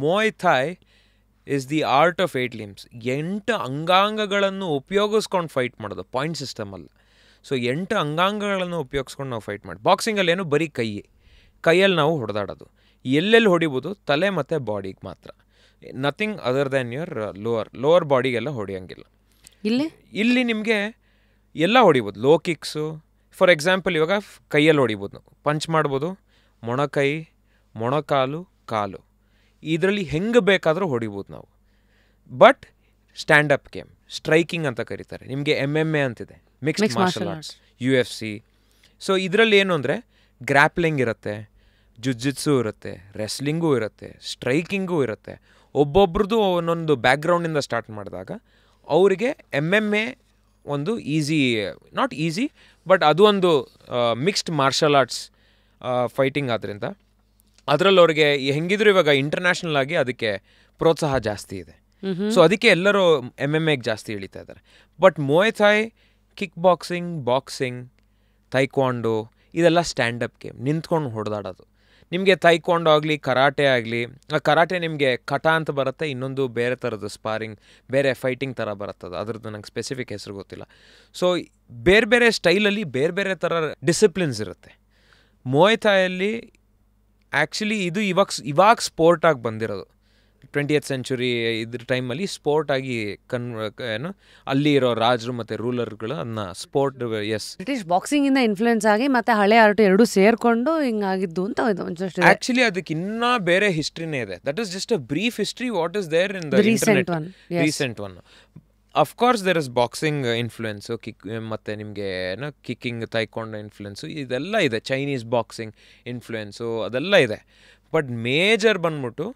ಮೋಯ್ Thai is the art of 8 limbs. 8 ಅಂಗಾಂಗಗಳನ್ನು ಉಪಯೋಗಿಸ್ಕೊಂಡು fight ಮಾಡೋದು, ಪಾಯಿಂಟ್ ಸಿಸ್ಟಮಲ್ಲಿ. ಸೊ 8 ಅಂಗಾಂಗಗಳನ್ನು ಉಪಯೋಗಿಸ್ಕೊಂಡು ನಾವು ಫೈಟ್ ಮಾಡಿ. ಬಾಕ್ಸಿಂಗಲ್ಲಿ ಏನು ಬರೀ ಕೈಯಲ್ಲಿ ನಾವು ಹೊಡೆದಾಡೋದು. ಎಲ್ಲೆಲ್ಲಿ ಹೊಡಿಬೋದು? ತಲೆ ಮತ್ತು ಬಾಡಿಗೆ ಮಾತ್ರ. Nothing other than your lower ಬಾಡಿಗೆಲ್ಲ ಹೊಡೆಯೋಂಗಿಲ್ಲ. ಇಲ್ಲಿ ನಿಮಗೆ ಎಲ್ಲ ಹೊಡಿಬೋದು. ಲೋ ಕಿಕ್ಸು ಫಾರ್ ಎಕ್ಸಾಂಪಲ್ ಇವಾಗ ಕೈಯಲ್ಲಿ ಹೊಡಿಬೋದು, ನಾವು ಪಂಚ್ ಮಾಡ್ಬೋದು, ಮೊಣಕೈ, ಮೊಣಕಾಲು, ಕಾಲು, ಇದರಲ್ಲಿ ಹೆಂಗೆ ಬೇಕಾದರೂ ಹೊಡಿಬೋದು ನಾವು. ಬಟ್ ಸ್ಟ್ಯಾಂಡಪ್ ಗೇಮ್, ಸ್ಟ್ರೈಕಿಂಗ್ ಅಂತ ಕರೀತಾರೆ. ನಿಮಗೆ MMA ಅಂತಿದೆ, mixed martial arts, UFC. So ಇದರಲ್ಲಿ ಏನು ಅಂದರೆ ಗ್ರ್ಯಾಪ್ಲಿಂಗ್ ಇರುತ್ತೆ, ಜುಜಿಟ್ಸು ಇರುತ್ತೆ, ರೆಸ್ಲಿಂಗೂ ಇರುತ್ತೆ, ಸ್ಟ್ರೈಕಿಂಗೂ ಇರುತ್ತೆ. ಒಬ್ಬೊಬ್ರದ್ದು ಒಂದೊಂದು ಬ್ಯಾಕ್ಗ್ರೌಂಡಿಂದ ಸ್ಟಾರ್ಟ್ ಮಾಡಿದಾಗ ಅವರಿಗೆ MMA ಒಂದು ಈಸಿ, ನಾಟ್ ಈಸಿ, ಬಟ್ ಅದು ಒಂದು ಮಿಕ್ಸ್ಡ್ ಮಾರ್ಷಲ್ ಆರ್ಟ್ಸ್ ಫೈಟಿಂಗ್ ಆದ್ದರಿಂದ ಅದರಲ್ಲಿ ಅವ್ರಿಗೆ ಹೆಂಗಿದ್ರು ಇವಾಗ ಇಂಟರ್ನ್ಯಾಷನಲ್ ಆಗಿ ಅದಕ್ಕೆ ಪ್ರೋತ್ಸಾಹ ಜಾಸ್ತಿ ಇದೆ. ಸೊ ಅದಕ್ಕೆ ಎಲ್ಲರೂ MMA ಜಾಸ್ತಿ ಇಳಿತಾ ಇದ್ದಾರೆ. ಬಟ್ ಮೋಯ್ ಥಾಯ್, ಕಿಕ್ ಬಾಕ್ಸಿಂಗ್, ತೈಕ್ವಾಂಡೋ ಇದೆಲ್ಲ ಸ್ಟ್ಯಾಂಡಪ್ ಗೇಮ್, ನಿಂತ್ಕೊಂಡು ಹೊಡೆದಾಡೋದು. ನಿಮಗೆ ತೈಕ್ವಾಂಡೋ ಆಗಲಿ, ಕರಾಟೆ ಆಗಲಿ, ಕರಾಟೆ ನಿಮಗೆ ಕಟ ಅಂತ ಬರುತ್ತೆ, ಇನ್ನೊಂದು ಬೇರೆ ಥರದ್ದು ಸ್ಪಾರಿಂಗ್, ಬೇರೆ ಫೈಟಿಂಗ್ ಥರ ಬರುತ್ತದೆ, ಅದ್ರದ್ದು ನಂಗೆ ಸ್ಪೆಸಿಫಿಕ್ ಹೆಸರು ಗೊತ್ತಿಲ್ಲ. ಸೊ ಬೇರೆ ಬೇರೆ ಸ್ಟೈಲಲ್ಲಿ ಬೇರೆ ಬೇರೆ ಥರ ಡಿಸಿಪ್ಲಿನ್ಸ್ ಇರುತ್ತೆ. ಮೋಯ್ ಥಾಯಲ್ಲಿ ಆ್ಯಕ್ಚುಲಿ ಇದು ಇವಾಗ ಸ್ಪೋರ್ಟಾಗಿ ಬಂದಿರೋದು. 20th century ಇದ್ರ ಟೈಮಲ್ಲಿ ಸ್ಪೋರ್ಟಾಗಿ ಏನು ಅಲ್ಲಿ ಇರೋ ರಾಜರು ಮತ್ತು ರೂಲರ್ಗಳು ಅದನ್ನ ಸ್ಪೋರ್ಟ್, ಎಸ್, ಬ್ರಿಟಿಷ್ ಬಾಕ್ಸಿಂಗಿಂದ ಇನ್ಫ್ಲೂಯೆನ್ಸ್ ಆಗಿ ಮತ್ತೆ ಹಳೆ ಆರ್ಟ್ ಎರಡೂ ಸೇರ್ಕೊಂಡು ಹಿಂಗಾಗಿದ್ದು ಅಂತ. ಆ್ಯಕ್ಚುಲಿ ಅದಕ್ಕೆ ಇನ್ನೂ ಬೇರೆ ಹಿಸ್ಟ್ರಿನೇ ಇದೆ. That is just a brief history what is there in the internet, recent one. Of course there is boxing influence, ಮತ್ತು ನಿಮಗೆ ಏನೋ ಕಿಕ್ಕಿಂಗ್, ತೈಕ್ವಾಂಡೋ ಇನ್ಫ್ಲುಯೆನ್ಸು ಇದೆಲ್ಲ ಇದೆ, ಚೈನೀಸ್ ಬಾಕ್ಸಿಂಗ್ ಇನ್ಫ್ಲುಯೆನ್ಸು ಅದೆಲ್ಲ ಇದೆ. ಬಟ್ ಮೇಜರ್ ಬಂದ್ಬಿಟ್ಟು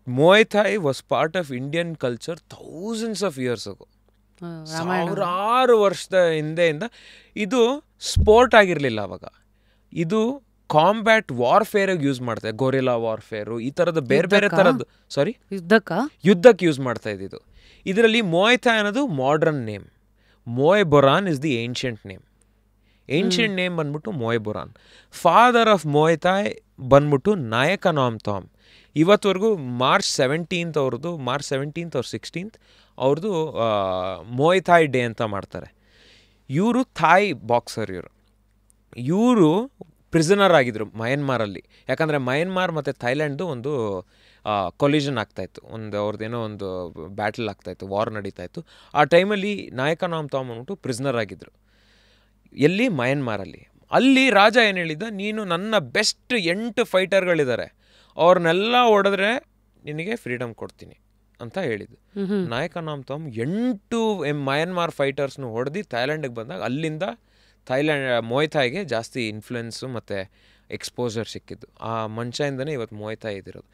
Muay Thai was part of Indian culture thousands of years ago, ಸಾವಿರಾರು ವರ್ಷದ ಹಿಂದೆಯಿಂದ. ಇದು ಸ್ಪೋರ್ಟ್ ಆಗಿರಲಿಲ್ಲ ಅವಾಗ, ಇದು ಕಾಂಬ್ಯಾಟ್ ವಾರ್ಫೇರಿಗೆ ಯೂಸ್ ಮಾಡ್ತಾರೆ, ಗೊರಿಲ್ಲಾ ವಾರ್ಫೇರು, ಈ ಥರದ್ದು ಬೇರೆ ಬೇರೆ ಥರದ್ದು, ಸಾರಿ ಯುದ್ಧಕ್ಕೆ ಯೂಸ್ ಮಾಡ್ತಾ ಇದ್ದಿದ್ದು. ಇದರಲ್ಲಿ ಮೋಯ್ ಥಾಯ್ ಅನ್ನೋದು modern name, Muay Boran is the ancient name. Ancient name ಬಂದ್ಬಿಟ್ಟು Muay Boran. Father of Muay Thai ಬಂದ್ಬಿಟ್ಟು ನಾಯಕ ನಾಮ್ ಥಾಮ್. ಇವತ್ತವರೆಗೂ March 17th ಅವ್ರದ್ದು, March 17th or 16th ಅವ್ರದ್ದು ಮೋಯ್ ಥಾಯ್ ಡೇ ಅಂತ ಮಾಡ್ತಾರೆ. ಇವರು ಥಾಯ್ ಬಾಕ್ಸರ್. ಇವರು ಪ್ರಿಸನರ್ ಆಗಿದ್ರು ಮಯನ್ಮಾರಲ್ಲಿ. ಯಾಕಂದರೆ ಮಯನ್ಮಾರ್ ಮತ್ತು ಥೈಲ್ಯಾಂಡ್ದು ಒಂದು ಕೊಲಿಷನ್ ಆಗ್ತಾಯಿತ್ತು, ಅವ್ರದ್ದೇನೋ ಒಂದು ಬ್ಯಾಟಲ್ ಆಗ್ತಾಯಿತ್ತು, ವಾರ್ ನಡೀತಾಯಿತ್ತು. ಆ ಟೈಮಲ್ಲಿ ನಾಯಕ ನಾಮ್ ಥಾಮ್ ಅಂದ್ಬಿಟ್ಟು ಪ್ರಿಸನರ್ ಆಗಿದ್ದರು. ಎಲ್ಲಿ? ಮಯನ್ಮಾರಲ್ಲಿ. ಅಲ್ಲಿ ರಾಜ ಏನು ಹೇಳಿದ್ದ, ನೀನು ನನ್ನ ಬೆಸ್ಟ್ 8 ಫೈಟರ್ಗಳಿದ್ದಾರೆ, ಅವ್ರನ್ನೆಲ್ಲ ಹೊಡೆದ್ರೆ ನಿನಗೆ ಫ್ರೀಡಮ್ ಕೊಡ್ತೀನಿ ಅಂತ ಹೇಳಿದ್ದು. ನಾಯಕ ನಾಮ್ ಥಾಮ್ 8 ಮಯನ್ಮಾರ್ ಫೈಟರ್ಸ್ನು ಹೊಡೆದು ಥೈಲ್ಯಾಂಡಿಗೆ ಬಂದಾಗ ಅಲ್ಲಿಂದ ಮೋಯ್ ಥಾಯ್ಗೆ ಜಾಸ್ತಿ ಇನ್ಫ್ಲುಯೆನ್ಸು ಮತ್ತು ಎಕ್ಸ್ಪೋಜರ್ ಸಿಕ್ಕಿದ್ದು. ಆ ಮನುಷ್ಯದಿಂದನೇ ಇವತ್ತು ಮೋಯ್ ಥಾಯ್ ಇದಿರೋದು.